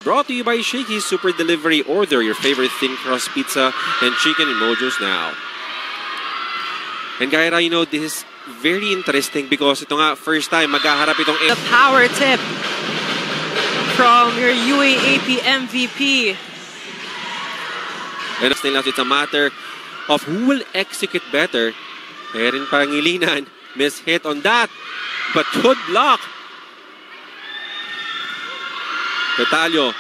Brought to you by Shakey's Super Delivery. Order your favorite thin crust pizza and chicken in Mojo's now. And Gaira, you know, this is very interesting because ito nga, first time maghaharap itong... The power tip from your UAAP MVP. And it's a matter of who will execute better. Erin Pangilinan, miss hit on that. But good block. Petalio.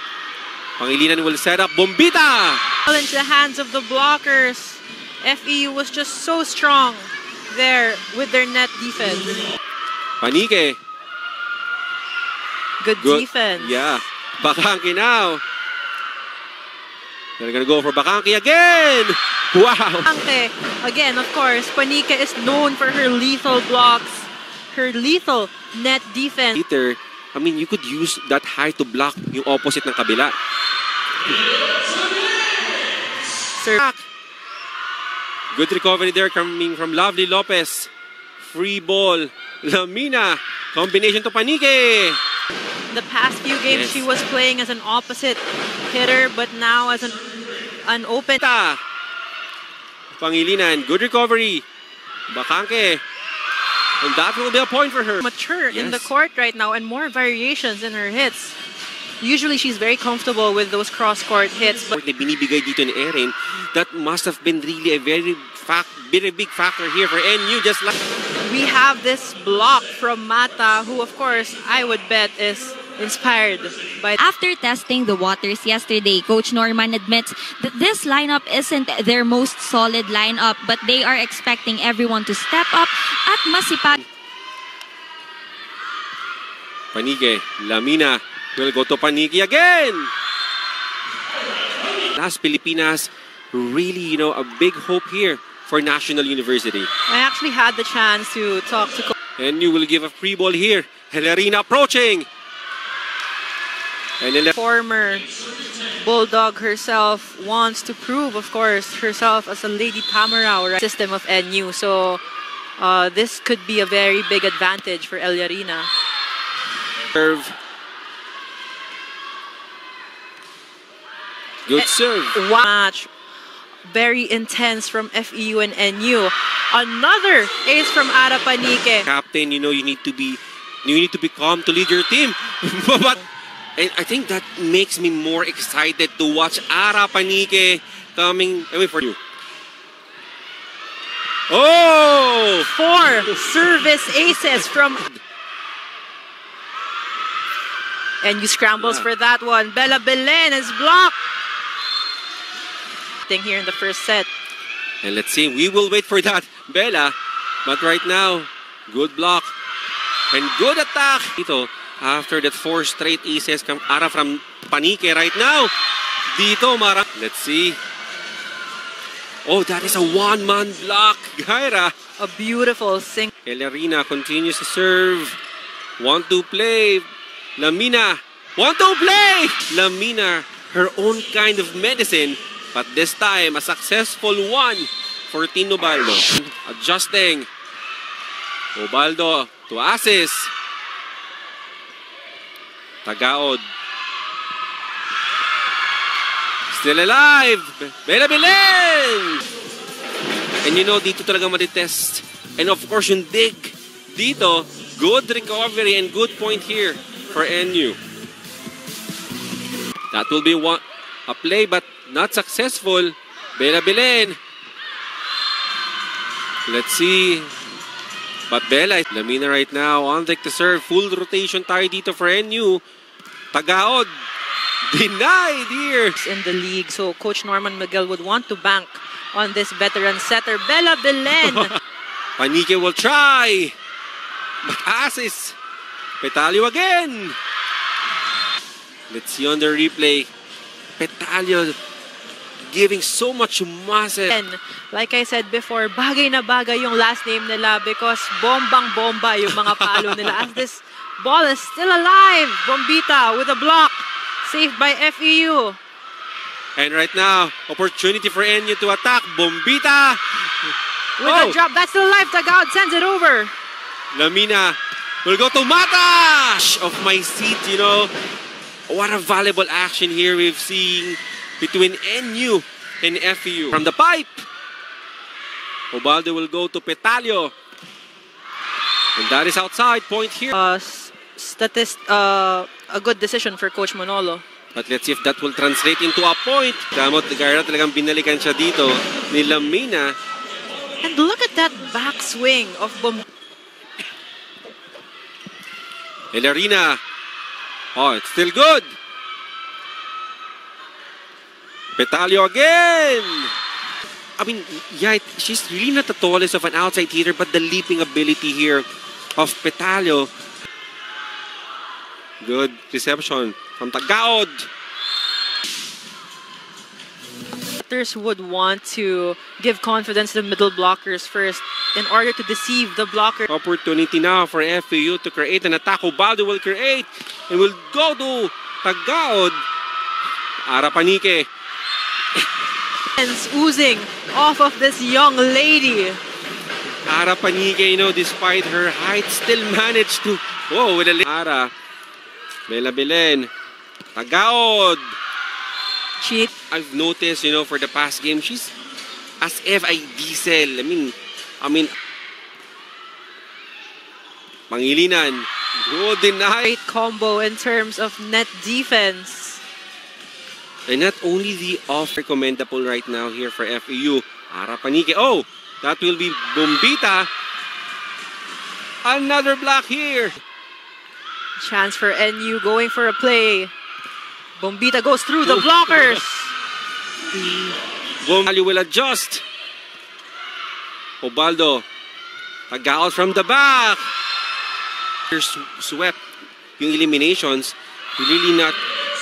Pangilinan will set up. Bombita! Into the hands of the blockers. FEU was just so strong there with their net defense. Panique. Good defense. Yeah. Bakanki now. They're gonna go for Bakanki again. Wow. Bakanki, again, of course, Panique is known for her lethal blocks, her lethal net defense. Peter, I mean, you could use that high to block yung opposite ng kabila. Good recovery there coming from Lovely Lopez. Free ball. Lamina. Combination to Panique. The past few games, she was playing as an opposite hitter, but now as an open. Pangilinan. Good recovery. Bakanke. And that will be a point for her. Mature in the court right now and more variations in her hits. Usually she's very comfortable with those cross-court hits. But binibigay dito ni Erin, that must have been really a very big factor here for NU. Just like we have this block from Mata, who of course I would bet is inspired by. After testing the waters yesterday, Coach Norman admits that this lineup isn't their most solid lineup, but they are expecting everyone to step up at masipag. Panique, Lamina will go to Panique again. Las Pilipinas, really, you know, a big hope here for National University. I actually had the chance to talk to and you will give a free ball here. Helerina approaching. And former Bulldog herself wants to prove, of course, herself as a Lady Tamarao system of NU. So this could be a very big advantage for Eliarina. Serve. Good serve. Match. Very intense from FEU and NU. Another ace from Ara Panique. Captain, you know, you need to be calm to lead your team. But and I think that makes me more excited to watch Ara Panique coming for you. Oh! 4 service aces from NU scrambles for that one. Bella Belen is blocked. Here in the first set. And let's see, we will wait for that, Bella. But right now, good block and good attack. Dito, after that 4 straight aces come Ara from Panique right now. Dito, let's see. Oh, that is a one-man block, Gaira. A beautiful sing. Eliarina continues to serve. 1-2 play. Lamina. 1-2 play. Lamina, her own kind of medicine. But this time, a successful one for Tino Baldo. Adjusting. Obaldo to assist. Tagaod. Still alive. Bella Belen! And you know, dito talaga matitest. And of course, yung dig dito, good recovery and good point here for NU. That will be a play, but not successful. Bella Belen. Let's see. But Bella, Lamina right now on deck to serve. Full rotation tayo dito for NU. Tagaod. Denied here. In the league, so Coach Norman Miguel would want to bank on this veteran setter. Bella Belen. Panique will try. But assist. Petalio again. Let's see on the replay. Petalio giving so much muscle. And like I said before, bagay na bagay yung last name nila because bombang-bomba yung mga palo nila. As this ball is still alive. Bombita with a block. Saved by FEU. And right now, opportunity for NU to attack. Bombita. With a drop. That's still alive. Tagaod sends it over. Lamina will go to Mata. Of my seat, you know. What a valuable action here we've seen between NU and FEU. From the pipe, Ubaldo will go to Petalio. And that is outside, point here. A good decision for Coach Manolo. But let's see if that will translate into a point. Damot Gara talagang binalikan siya dito ni Lamina. And look at that backswing of Elarina. Oh, it's still good. Petalio again. I mean, yeah, she's really not the tallest of an outside hitter, but the leaping ability here of Petalio. Good reception from Tagaod. Batters would want to give confidence to the middle blockers first in order to deceive the blocker. Opportunity now for FEU to create an attack. Ubaldo will create and will go to Tagaod. Ara Panique. Oozing off of this young lady. Ara Panique, you know, despite her height, still managed to... Whoa, with a... Ara. Bella Belen. Tagaod. Cheat. I've noticed, you know, for the past game, she's as if a diesel. I mean, Pangilinan. Good deny. Great combo in terms of net defense. And not only the off recommendable right now here for FEU. Ara Panique. Oh, that will be Bombita. Another block here. Chance for NU going for a play. Bombita goes through the blockers. Bombita will adjust. Ubaldo. Tagaod from the back. Swept yung eliminations. Really not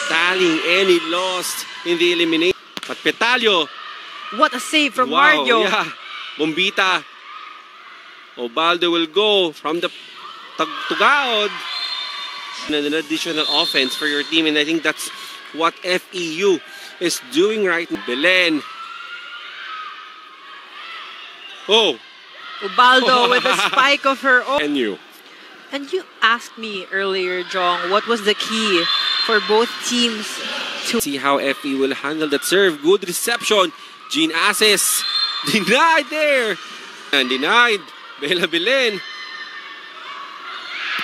tallying any loss in the elimination. But Petalio. What a save from Wow, Mario. yeah. Bombita. Ubaldo will go from the Tagaod. An additional offense for your team, and I think that's what FEU is doing right now. Belen. Oh. Ubaldo with a spike of her own. NU. And you asked me earlier, Jong, what was the key for both teams to... See how FEU will handle that serve. Good reception. Jean Ases. Denied there. And denied. Bella Belen.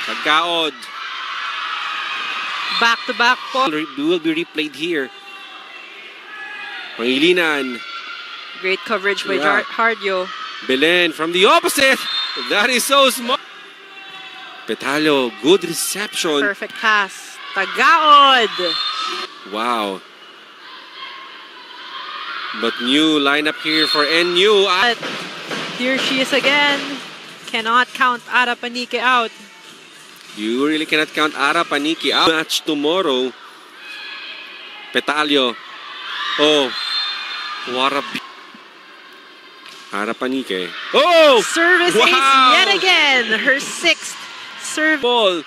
Tagaod. Back-to-back po. Will be replayed here. Pangilinan. Great coverage by Yeah. Hardyo. Belen from the opposite. That is so smart. Petalio, good reception. Perfect pass. Tagaod. Wow. But new lineup here for NU. But here she is again. Cannot count Ara Panique out. You really cannot count Ara Panique out. Match tomorrow. Petalio. Oh. What a... Ara Panique. Oh! Service Wow! ace yet again. Her sixth serve. Ball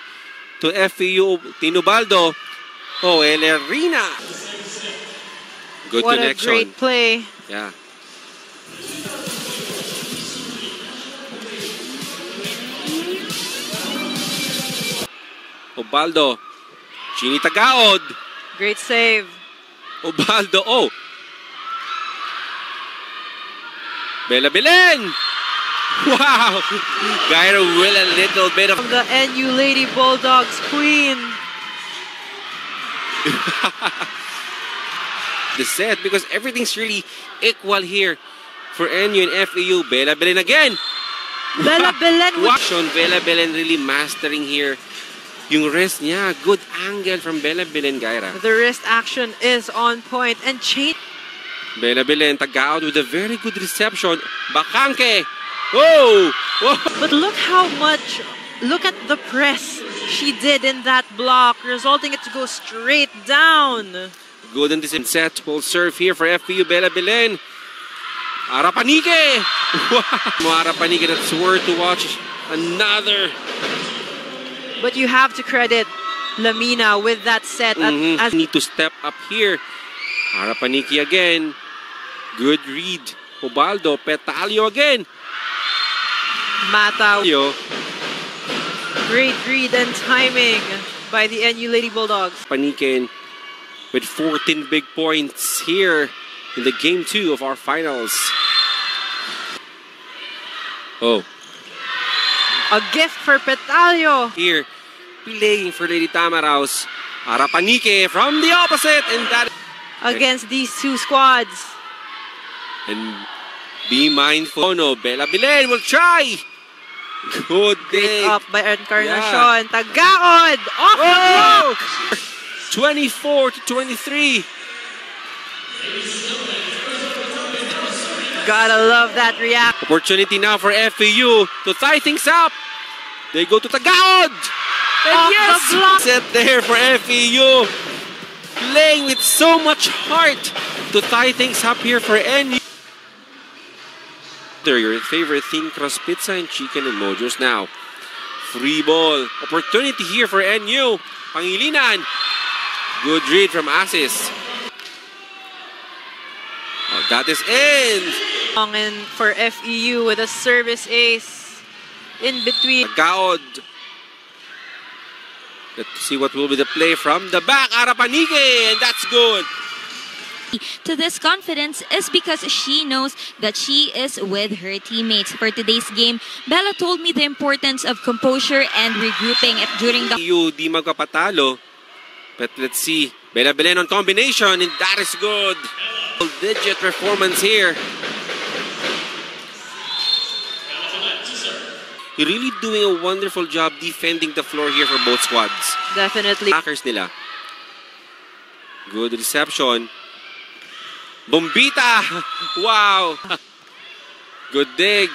to FEU. Tinubaldo. Oh, Elerina. Good What connection. a great play. Yeah. Ubaldo. Chini Tagaod. Great save. Ubaldo. Oh. Bella Belen. Wow. Gyro will a little bit of... From the NU Lady Bulldogs queen. the set because everything's really equal here for NU and FEU. Bella Belen again. Bella Belen with Action. Bella Belen really mastering here. Yung wrist niya. Good angle from Bella Belen, Gyra. the wrist action is on point and change. Bella Belen, Tagaod with a very good reception. Bakangke. Oh! Whoa! But look how much, look at the press she did in that block, resulting it to go straight down. Good on this set. Full serve here for FEU. Bella Belen. Ara Panique. Wow! Ara Panique, that's worth to watch. Another. But you have to credit Lamina with that set. As Need to step up here. Ara Panique again. Good read. Ubaldo. Petalio again. Mata, Yo. great read and timing. by the NU Lady Bulldogs. Panique with 14 big points here in the game 2 of our finals. Oh, A gift for Petalio. here playing for Lady Tamaraws. Ara Panique from the opposite, and that Against these two squads. and be mindful. Oh no, Bella Bilen will try. Good Great dig. up by Encarnacion. Tagaod! Off the block! 24 to 23. Gotta love that react. Opportunity now for FAU to tie things up. They go to Tagaod. And Off yes, the block. set there for FAU. Playing with so much heart to tie things up here for NU. Your favorite thin crust pizza and chicken and mojos now. Free ball. Opportunity here for NU. Pangilinan. Good read from Asis. Oh, that is in. And for FEU with a service ace in between. Tagaod. Let's see what will be the play from the back. Ara Panique, and that's good. To this confidence is because she knows that she is with her teammates. For today's game, Bella told me the importance of composure and regrouping it during the You di magpapatalo. But let's see. Bella Belen on combination, and that is good. Digit performance here. You're really doing a wonderful job defending the floor here for both squads. Definitely. Hackers nila. Good reception. Bombita! Wow! Good dig.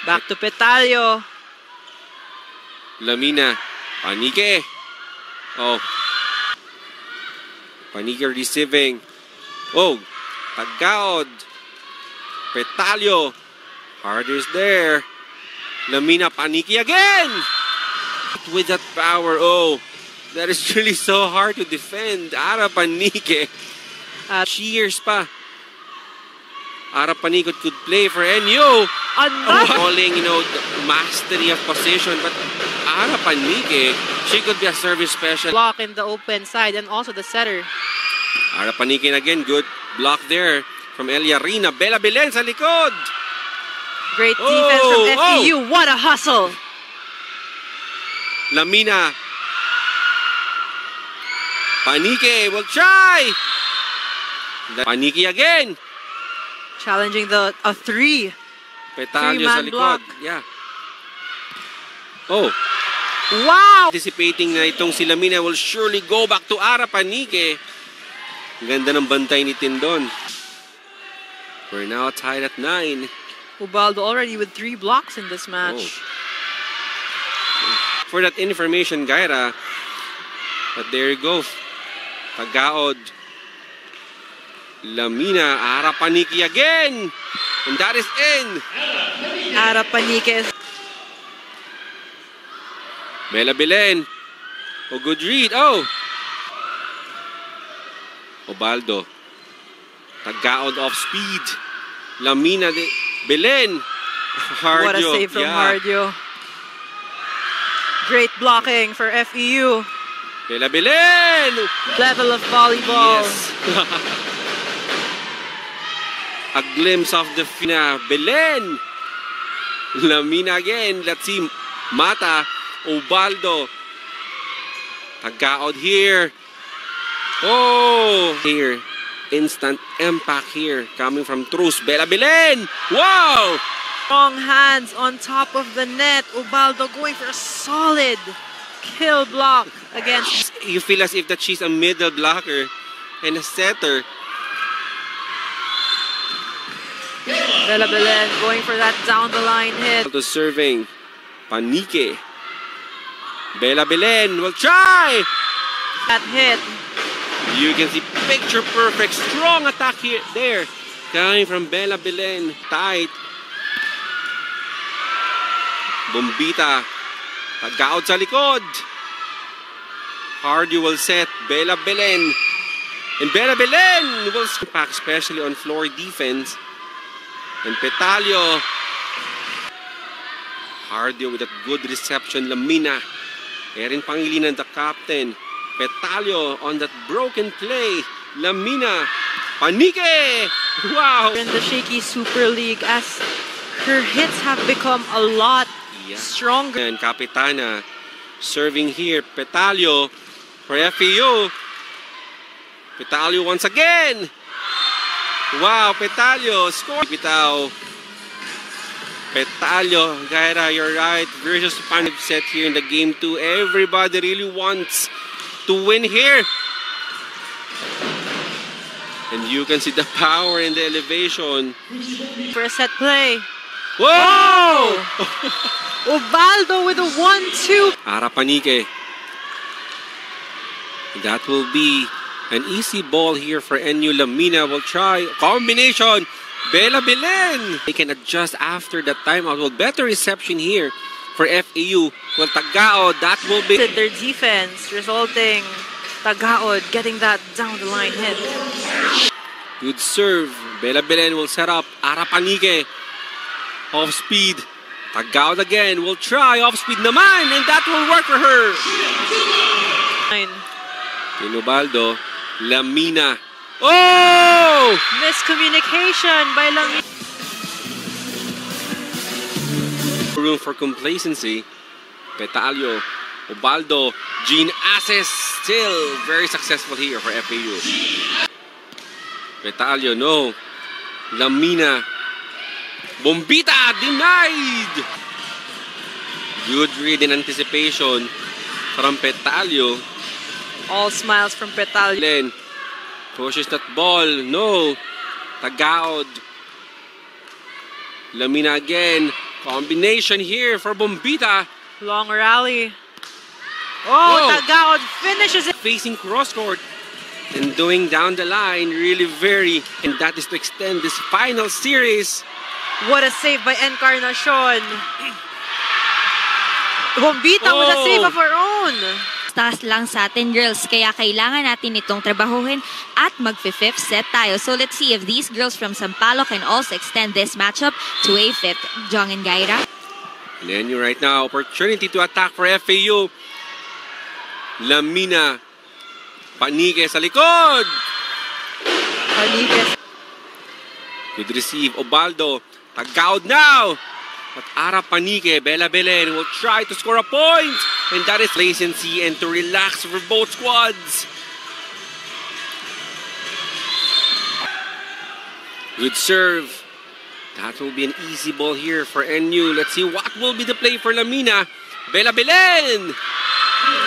Back to Petalio. Lamina. Panique. Oh. Panique receiving. Oh. Tagaod. Petalio. Harder is there. Lamina. Panique again. With that power. Oh. That is really so hard to defend. Ara Panique. Cheers pa. Ara Panique could play for NU. Another. Calling, the mastery of position. But Ara Panique, she could be a service special. Block in the open side and also the setter. Ara Panique again. Good block there from Elia Rina. Bella Belen sa likod. Great defense from FEU. What a hustle. Lamina. Panique will try. Panique again. Challenging a three. Petalio sa Three-man likod. block. Yeah. Oh. Wow! Anticipating na itong si Lamina will surely go back to Ara Panique. Ganda ng bantay ni Tindon. We're now tied at 9. Ubaldo already with 3 blocks in this match. For that information, Gaira. But there you go. Tagaod. Lamina. Ara Panique again. And that is in. Ara Panique is Bella Belen. Oh, good read. Oh. Ubaldo. Tagaod off speed. Lamina. Belen. Hardio. what a save from Hardio. Great blocking for FEU. Bella Belen. Level of volleyball. Yes. A glimpse of the Fina. Belen. Lamina again. Let's see. Mata. Ubaldo. Tagaod here. Oh. Here. Instant impact here. Coming from Trus. Bella Belen. Wow. Strong hands on top of the net. Ubaldo going for a solid kill block against. You feel as if that she's a middle blocker and a setter. Bella Belen going for that down the line hit. To serving. Panique. Bella Belen will try. That hit. You can see picture perfect. Strong attack here. There. Coming from Bella Belen. Tight. Bombita. Tagaod sa likod. Hardy will set. Bella Belen. And Bella Belen will impact, especially on floor defense. And Petalio. Hardy with a good reception. Lamina. Erin Pangilinan, the captain. Petalio on that broken play. Lamina. Panique! Wow! In the shaky Super League as her hits have become a lot stronger. And Capitana serving here. Petalio for FEU. Petalio once again. Wow, Petalio score. Petalio, Gaira, you're right. Versus Panib set here in the game 2. Everybody really wants to win here. And you can see the power in the elevation. For a set play. Whoa! Ubaldo with a 1-2. Ara Panique. That will be an easy ball here for NU. Lamina will try. Combination. Bella Belen. They can adjust after that timeout. Well, better reception here for FEU. Well, Tagaod, that will be Their defense resulting Tagaod getting that down the line hit. good serve. Bella Belen will set up. Ara Panique. Off speed. Tagaod again. Will try. Off speed naman. And that will work for her. Ubaldo. Lamina. Oh! Miscommunication by Lamina. Room for complacency. Petalio. Ubaldo. Jean Aces. Still very successful here for FAU. Petalio, no. Lamina. Bombita denied. Good read in anticipation from Petalio. All smiles from Petalio. Len pushes that ball. No. Tagaod. Lamina again. Combination here for Bombita. Long rally. Oh, Whoa. Tagaod finishes it. Facing cross court and doing down the line really very. And that is to extend this final series. What a save by Encarnacion. Bombita with a save of her own. Taas lang sa atin, girls, kaya kailangan natin itong trabahuhin at mag-fifth set tayo. So let's see if these girls from Sampaloc can also extend this matchup to a fifth. Jong and Gaira. And then you right now, opportunity to attack for FAU. Lamina. Panique sa likod. Panique. Good receive. Ubaldo. Tagaod now. But Ara Panique, Bella Belen will try to score a point. And that is latency and to relax for both squads. Good serve. That will be an easy ball here for NU. Let's see what will be the play for Lamina. Bella Belen.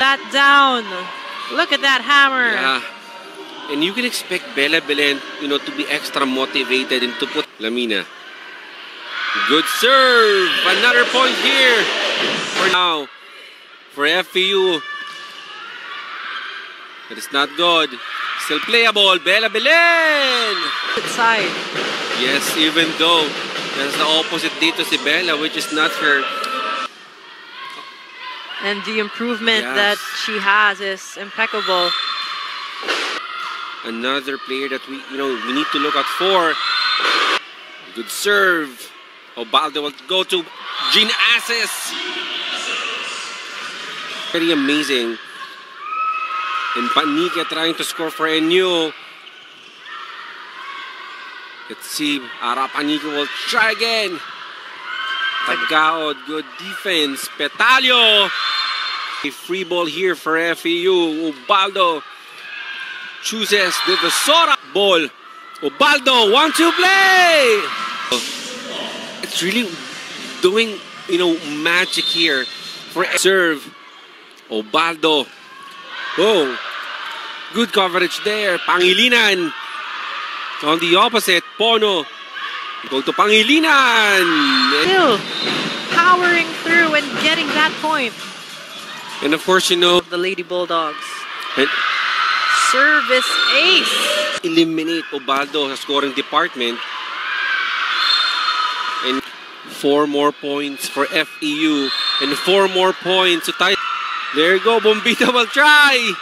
That down. Look at that hammer. Yeah. And you can expect Bella Belen, to be extra motivated and to put Lamina. Good serve. Another point here for now for FEU. It is not good. Still playable. Bella Belen. Good side. Yes, even though that's the opposite dito si Bella, which is not her. And the improvement Yes. that she has is impeccable. Another player that we need to look out for. Good serve. Ubaldo will go to Jean Aces. Very amazing. And Panique trying to score for NU. Let's see. Ara Panique will try again. Tagaod, good defense. Petalio. A free ball here for FEU. Ubaldo chooses the Sora ball. Ubaldo, 1-2 play. It's really doing, magic here for serve. Ubaldo. Oh, good coverage there. Pangilinan. On the opposite, Pono. Go to Pangilinan. Still powering through and getting that point. And of course, The Lady Bulldogs. Service ace. eliminate Ubaldo sa scoring department. And 4 more points for FEU. And 4 more points to tie. There you go, Bombita will try.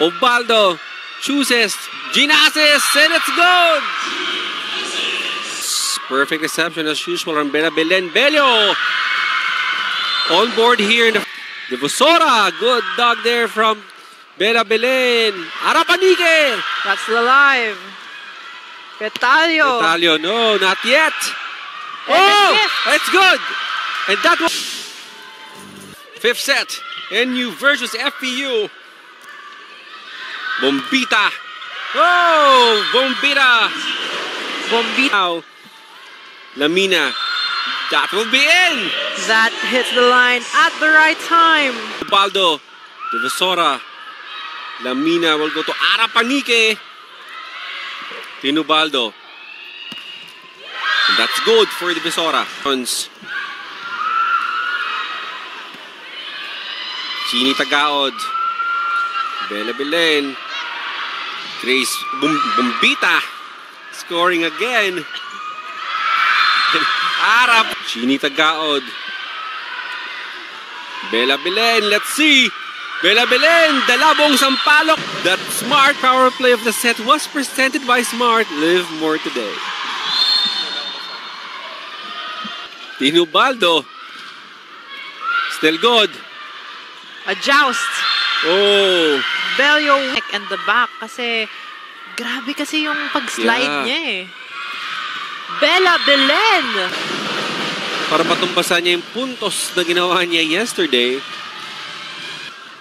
Ubaldo chooses Jean Aces, and it's good. Perfect reception as usual from Bella Belen. Bello on board here in the Devosora, good dog there from Bella Belen. Arapanique! That's the live. Petalio. Petalio, no, not yet. And Oh, it's it's good. And that was fifth set. NU versus FPU. Bombita. Oh, Bombita. Bombita. Now, Lamina. That will be in. That hits the line at the right time. Baldo. Devosora. Lamina will go to Arapanique. Tinubaldo. And that's good for the Devosora. Chini Tagaod. Bella Belen. Grace Bombita. Scoring again. Arap. Chini Tagaod. Bella Belen. Let's see. Bella Belen. Dalabong Sampalok. That smart power play of the set was presented by Smart. Live more today. Tinubaldo. Still good. A joust. Oh. Belio neck and the back kasi grabe kasi yung pag-slide Yeah. niya eh. Bella Belen. Para matumbasan niya yung puntos na ginawa niya yesterday.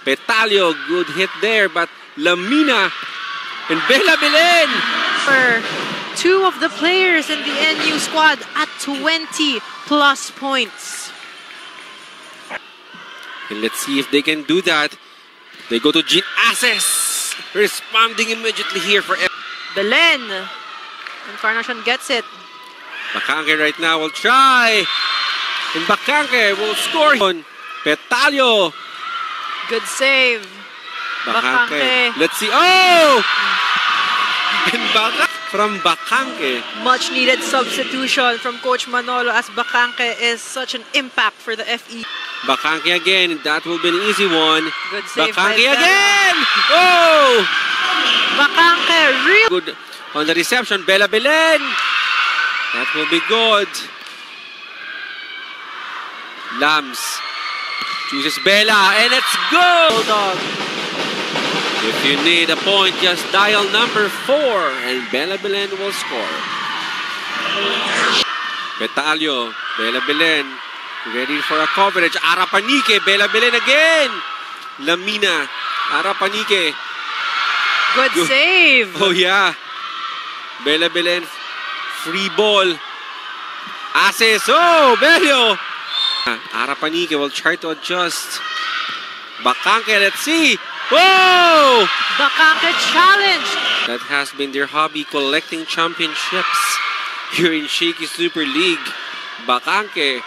Petalio, good hit there, but Lamina and Bella Belen. For two of the players in the NU squad at 20 plus points. And let's see if they can do that. They go to Jean Aces. Responding immediately here for Belen. Encarnacion gets it. Bacanque right now will try. And Bacanque will score. Petalio. Good save. Bacanque. Let's see. Oh! And from Bacanque. Much needed substitution from Coach Manolo as Bacanque is such an impact for the FE. Bacanque again. That will be an easy one. Good save by Bacanque Bella. again! Oh! Bacanque really Good on the reception. Bella Belen. That will be good. Lams chooses Bella, and it's good. Bulldog. If you need a point, just dial number 4, and Bella Belen will score. Petalio, Bella Belen, ready for a coverage. Arapanique, Bella Belen again. Lamina, Arapanique. Good save. Oh yeah. Bella Belen, free ball. Aces, oh, Bello. Arapanique will try to adjust. Bacanque, let's see. Whoa! Bacanque challenge. That has been their hobby, collecting championships here in Shaky Super League. Bacanque.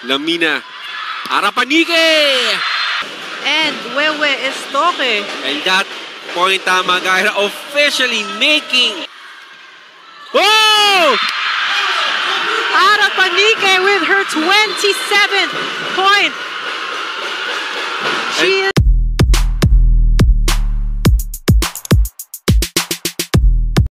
Lamina. Arapanique! And Wewe Estoque. And that point, Magaira officially making. Whoa! Arapanique with her 27th point. She is